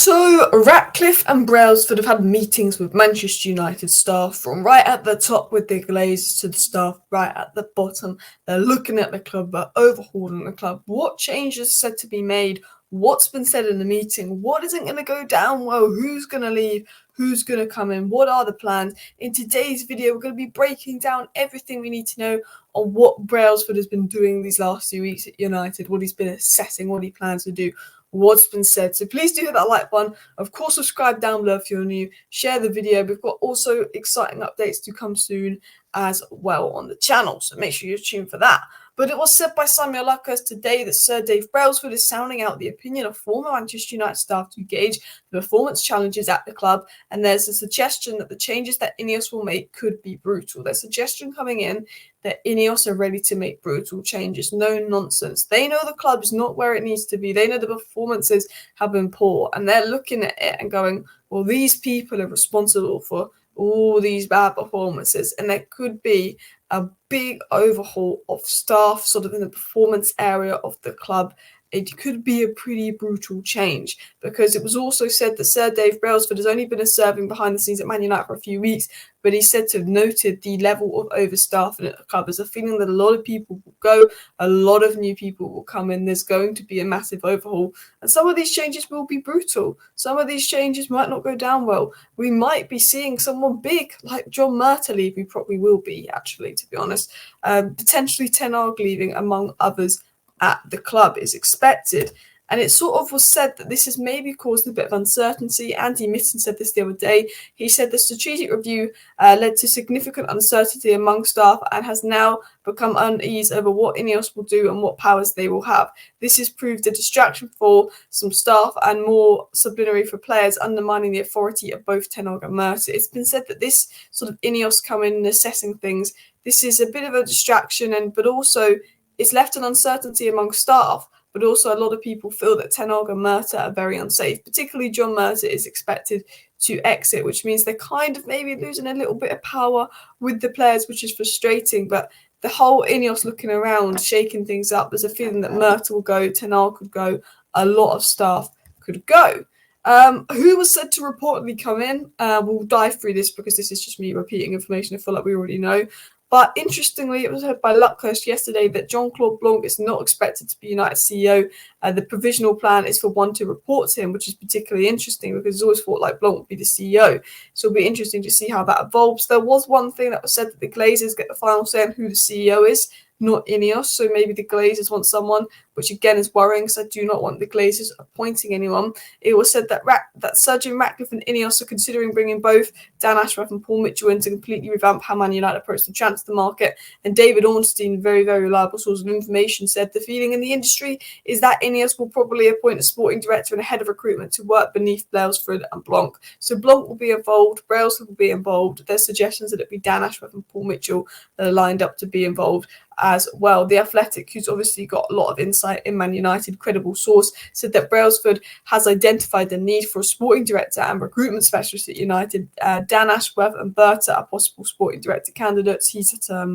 So, Ratcliffe and Brailsford have had meetings with Manchester United staff from right at the top with the Glazers to the staff right at the bottom. They're looking at the club, they're overhauling the club. What changes are said to be made? What's been said in the meeting? What isn't going to go down well? Who's going to leave? Who's going to come in? What are the plans? In today's video, we're going to be breaking down everything we need to know on what Brailsford has been doing these last few weeks at United, what he's been assessing, what he plans to do, what's been said. So please do hit that like button. Of course, subscribe down below if you're new. Share the video. We've got also exciting updates to come soon as well on the channel, so make sure you're tuned for that. But it was said by Samuel Luckhurst today that Sir Dave Brailsford is sounding out the opinion of former Manchester United staff to gauge the performance challenges at the club, and there's a suggestion that the changes that INEOS will make could be brutal. There's a suggestion coming in that INEOS are ready to make brutal changes. No nonsense. They know the club is not where it needs to be. They know the performances have been poor, and they're looking at it and going, well, these people are responsible for all these bad performances, and there could be a big overhaul of staff sort of in the performance area of the club. It could be a pretty brutal change, because it was also said that Sir Dave Brailsford has only been observing behind the scenes at Man United for a few weeks, but he's said to have noted the level of overstaffing at the club. There's a feeling that a lot of people will go, a lot of new people will come in. There's going to be a massive overhaul, and some of these changes will be brutal. Some of these changes might not go down well. We might be seeing someone big like John Murtough leave. We probably will be, actually, to be honest. Potentially Ten Hag leaving, among others, at the club is expected. And it sort of was said that this has maybe caused a bit of uncertainty. Andy Mitten said this the other day. He said the strategic review led to significant uncertainty among staff and has now become unease over what INEOS will do and what powers they will have. This has proved a distraction for some staff and more sublunary for players, undermining the authority of both Ten Hag and Murtough. It's been said that this sort of INEOS coming and assessing things, this is a bit of a distraction, but also it's left an uncertainty among staff. But also a lot of people feel that Ten Hag and Murtough are very unsafe. Particularly John Murtough is expected to exit, which means they're kind of maybe losing a little bit of power with the players, which is frustrating. But the whole INEOS looking around, shaking things up, there's a feeling that Murtough will go, Ten Hag could go, a lot of staff could go. Who was said to reportedly come in? We'll dive through this because this is just me repeating information I feel like we already know. But interestingly, it was heard by Luckhurst yesterday that Jean-Claude Blanc is not expected to be United CEO. The provisional plan is for one to report to him, which is particularly interesting because it's always thought like Blanc would be the CEO. So it'll be interesting to see how that evolves. There was one thing that was said that the Glazers get the final say on who the CEO is, not INEOS. So maybe the Glazers want someone, which again is worrying because I do not want the Glazers appointing anyone. It was said that Sir Jim Ratcliffe and INEOS are considering bringing both Dan Ashworth and Paul Mitchell in to completely revamp how Man United approach the transfer market. And David Ornstein, very, very reliable source of information, said the feeling in the industry is that INEOS will probably appoint a sporting director and a head of recruitment to work beneath Brailsford and Blanc. So Blanc will be involved, Brailsford will be involved. There's suggestions that it be Dan Ashworth and Paul Mitchell that are lined up to be involved as well. The Athletic, who's obviously got a lot of insight in Man United, credible source, said that Brailsford has identified the need for a sporting director and recruitment specialist at United. Dan Ashworth and Berta are possible sporting director candidates. He's at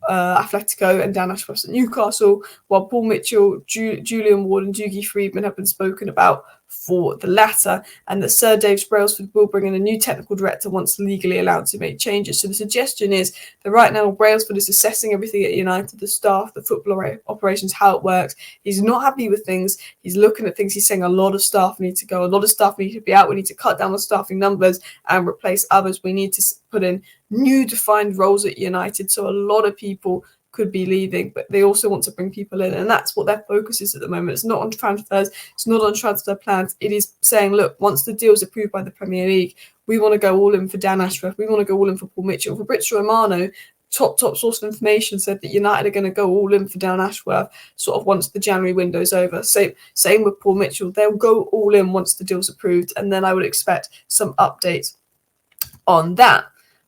Atletico and Dan Ashworth at Newcastle, while Paul Mitchell, Julian Ward and Doogie Friedman have been spoken about for the latter, and that Sir Dave Brailsford will bring in a new technical director once legally allowed to make changes. So the suggestion is that right now Brailsford is assessing everything at United, the staff, the football operations, how it works. He's not happy with things. He's looking at things. He's saying a lot of staff need to go. A lot of staff need to be out. We need to cut down the staffing numbers and replace others. We need to put in new defined roles at United. So a lot of people could be leaving, but they also want to bring people in, and that's what their focus is at the moment. It's not on transfers, it's not on transfer plans. It is saying, look, once the deal's approved by the Premier League, we want to go all in for Dan Ashworth, we want to go all in for Paul Mitchell. Fabrizio Romano, top source of information, said that United are going to go all in for Dan Ashworth sort of once the January window's over. Same with Paul Mitchell. They'll go all in once the deal's approved, and then I would expect some updates on that.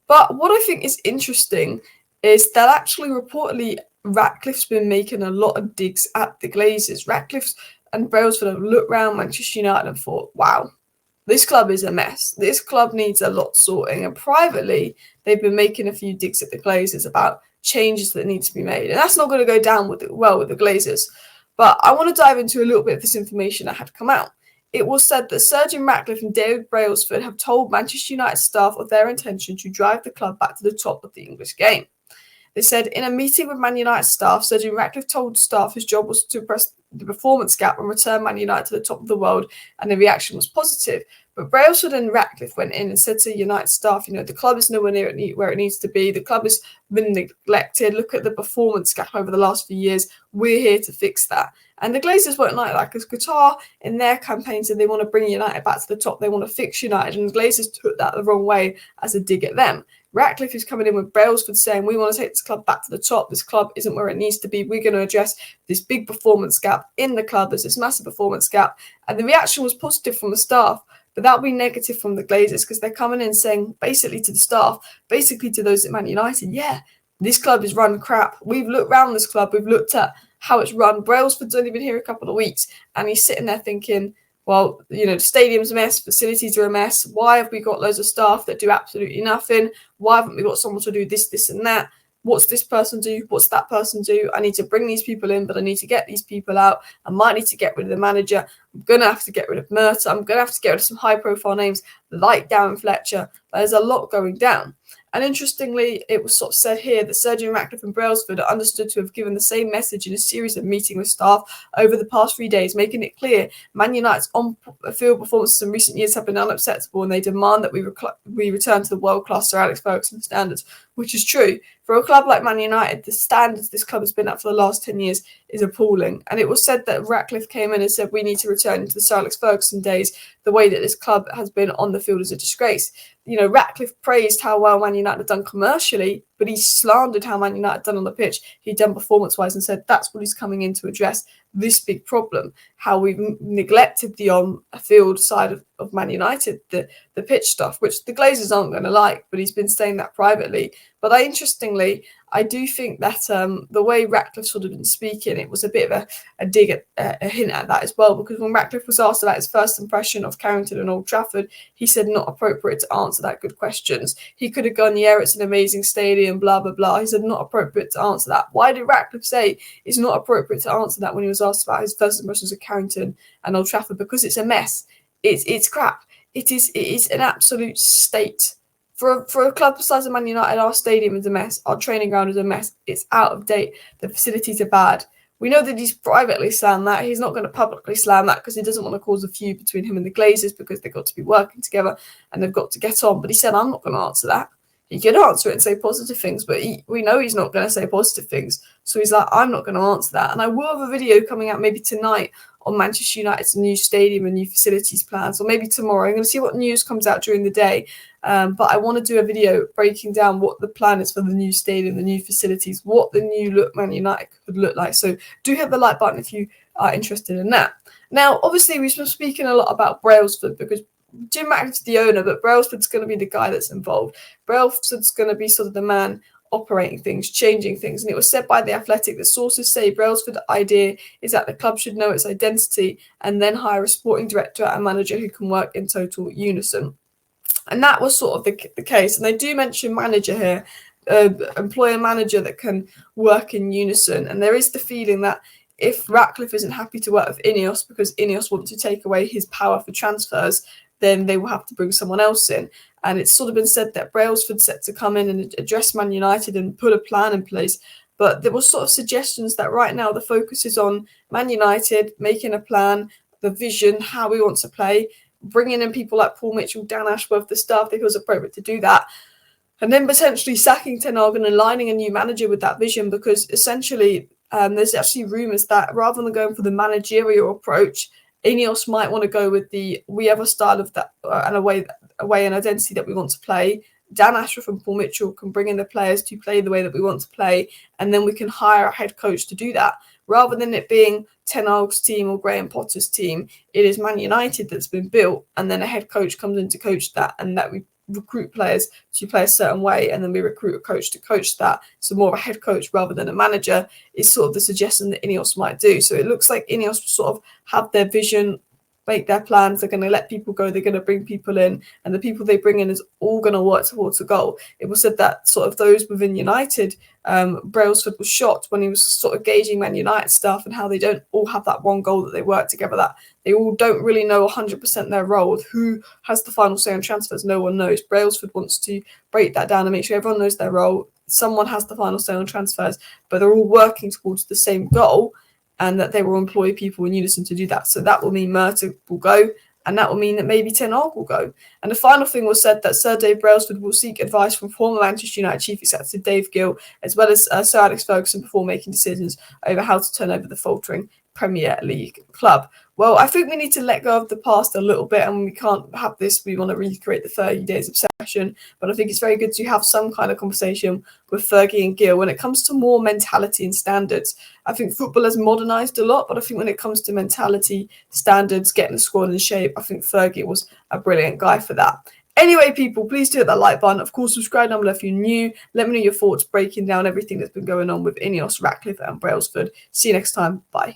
But what I think is interesting is that actually reportedly Ratcliffe's been making a lot of digs at the Glazers. Ratcliffe and Brailsford have looked around Manchester United and thought, wow, this club is a mess. This club needs a lot sorting. And privately, they've been making a few digs at the Glazers about changes that need to be made. And that's not going to go down well with the Glazers. But I want to dive into a little bit of this information that had come out. It was said that Sir Jim Ratcliffe and David Brailsford have told Manchester United staff of their intention to drive the club back to the top of the English game. They said in a meeting with Man United staff, Sir Jim Ratcliffe told staff his job was to address the performance gap and return Man United to the top of the world, and the reaction was positive. But Brailsford and Ratcliffe went in and said to United staff, the club is nowhere near where it needs to be. The club has been neglected. Look at the performance gap over the last few years. We're here to fix that. And the Glazers won't like that, because Qatar, in their campaign, said they want to bring United back to the top. They want to fix United, and the Glazers took that the wrong way as a dig at them. Ratcliffe is coming in with Brailsford saying, we want to take this club back to the top. This club isn't where it needs to be. We're going to address this big performance gap in the club. There's this massive performance gap. And the reaction was positive from the staff, but that'll be negative from the Glazers, because they're coming in saying, basically to the staff, basically to those at Man United, yeah, this club is run crap. We've looked around this club. We've looked at how it's run. Brailsford's only been here a couple of weeks, and he's sitting there thinking, well, the stadium's a mess, facilities are a mess. Why have we got loads of staff that do absolutely nothing? Why haven't we got someone to do this, this, and that? What's this person do? What's that person do? I need to bring these people in, but I need to get these people out. I might need to get rid of the manager. I'm going to have to get rid of Murtough. I'm going to have to get rid of some high-profile names like Darren Fletcher. There's a lot going down. And interestingly, it was sort of said here that Sir Jim Ratcliffe and Brailsford are understood to have given the same message in a series of meetings with staff over the past 3 days, making it clear Man United's on-field performances in recent years have been unacceptable, and they demand that we return to the world-class Sir Alex Ferguson standards, which is true. For a club like Man United, the standards this club has been at for the last 10 years is appalling. And it was said that Ratcliffe came in and said we need to return to the Sir Alex Ferguson days. The way that this club has been on the field is a disgrace. Ratcliffe praised how well Man United had done commercially, but he slandered how Man United had done on the pitch. He'd done performance-wise, and said that's what he's coming in to address, this big problem, how we've neglected the on-field side of Man United, the pitch stuff, which the Glazers aren't going to like, but he's been saying that privately. But interestingly, I do think that the way Ratcliffe sort of been speaking, it was a bit of a dig at a hint at that as well, because when Ratcliffe was asked about his first impression of Carrington and Old Trafford, he said not appropriate to answer that. Good questions. He could have gone, yeah, it's an amazing stadium, blah, blah, blah. He said not appropriate to answer that. Why did Ratcliffe say it's not appropriate to answer that when he was asked about his first impressions of Carrington and Old Trafford? Because it's a mess. It's crap. It is an absolute state. For a club the size of Man United, our stadium is a mess. Our training ground is a mess. It's out of date. The facilities are bad. We know that he's privately slammed that. He's not going to publicly slam that because he doesn't want to cause a feud between him and the Glazers, because they've got to be working together and they've got to get on. But he said, I'm not going to answer that. He could answer it and say positive things, but we know he's not going to say positive things. So he's like, I'm not going to answer that. And I will have a video coming out maybe tonight on Manchester United's new stadium and new facilities plans, or maybe tomorrow. I'm going to see what news comes out during the day. But I want to do a video breaking down what the plan is for the new stadium, the new facilities, what the new look Man United could look like. So do hit the like button if you are interested in that. Now, obviously, we've been speaking a lot about Brailsford because Jim Ratcliffe's the owner, but Brailsford's going to be the guy that's involved. Brailsford's going to be sort of the man operating things, changing things. And it was said by The Athletic that sources say Brailsford's idea is that the club should know its identity and then hire a sporting director and manager who can work in total unison. And that was sort of the case. And they do mention manager here, employer manager that can work in unison. And there is the feeling that if Ratcliffe isn't happy to work with INEOS because INEOS want to take away his power for transfers, then they will have to bring someone else in. And it's sort of been said that Brailsford's set to come in and address Man United and put a plan in place. But there were sort of suggestions that right now the focus is on Man United, making a plan, the vision, how we want to play, bringing in people like Paul Mitchell, Dan Ashworth, the staff that feels appropriate to do that, and then potentially sacking Ten Hag and aligning a new manager with that vision, because essentially there's actually rumours that rather than going for the managerial approach, INEOS might want to go with we have a style of that and a way and identity that we want to play. Dan Ashworth and Paul Mitchell can bring in the players to play the way that we want to play, and then we can hire a head coach to do that. Rather than it being Ten Hag's team or Graham Potter's team, it is Man United that's been built, and then a head coach comes in to coach that, and that we recruit players to play a certain way, and then we recruit a coach to coach that. So more of a head coach rather than a manager is sort of the suggestion that INEOS might do. So it looks like INEOS will sort of have their vision make their plans. They're going to let people go. They're going to bring people in, and the people they bring in is all going to work towards a goal. It was said that sort of those within United, Brailsford was shocked when he was sort of gauging Man United stuff and how they don't all have that one goal, that they work together, that they all don't really know 100% their role. Who has the final say on transfers? No one knows. Brailsford wants to break that down and make sure everyone knows their role. Someone has the final say on transfers, but they're all working towards the same goal, and that they will employ people in unison to do that. So that will mean Murtough will go, and that will mean that maybe Ten Hag will go. And the final thing was said that Sir Dave Brailsford will seek advice from former Manchester United Chief Executive Dave Gill, as well as Sir Alex Ferguson, before making decisions over how to turn over the faltering Premier League club. Well, I think we need to let go of the past a little bit, and we can't have this. We want to recreate the 30 days obsession, but I think it's very good to have some kind of conversation with Fergie and Gill when it comes to more mentality and standards. I think football has modernised a lot, but I think when it comes to mentality, standards, getting the squad in shape, I think Fergie was a brilliant guy for that. Anyway, people, please do hit that like button. Of course, subscribe down below if you're new. Let me know your thoughts breaking down everything that's been going on with INEOS, Ratcliffe and Brailsford. See you next time. Bye.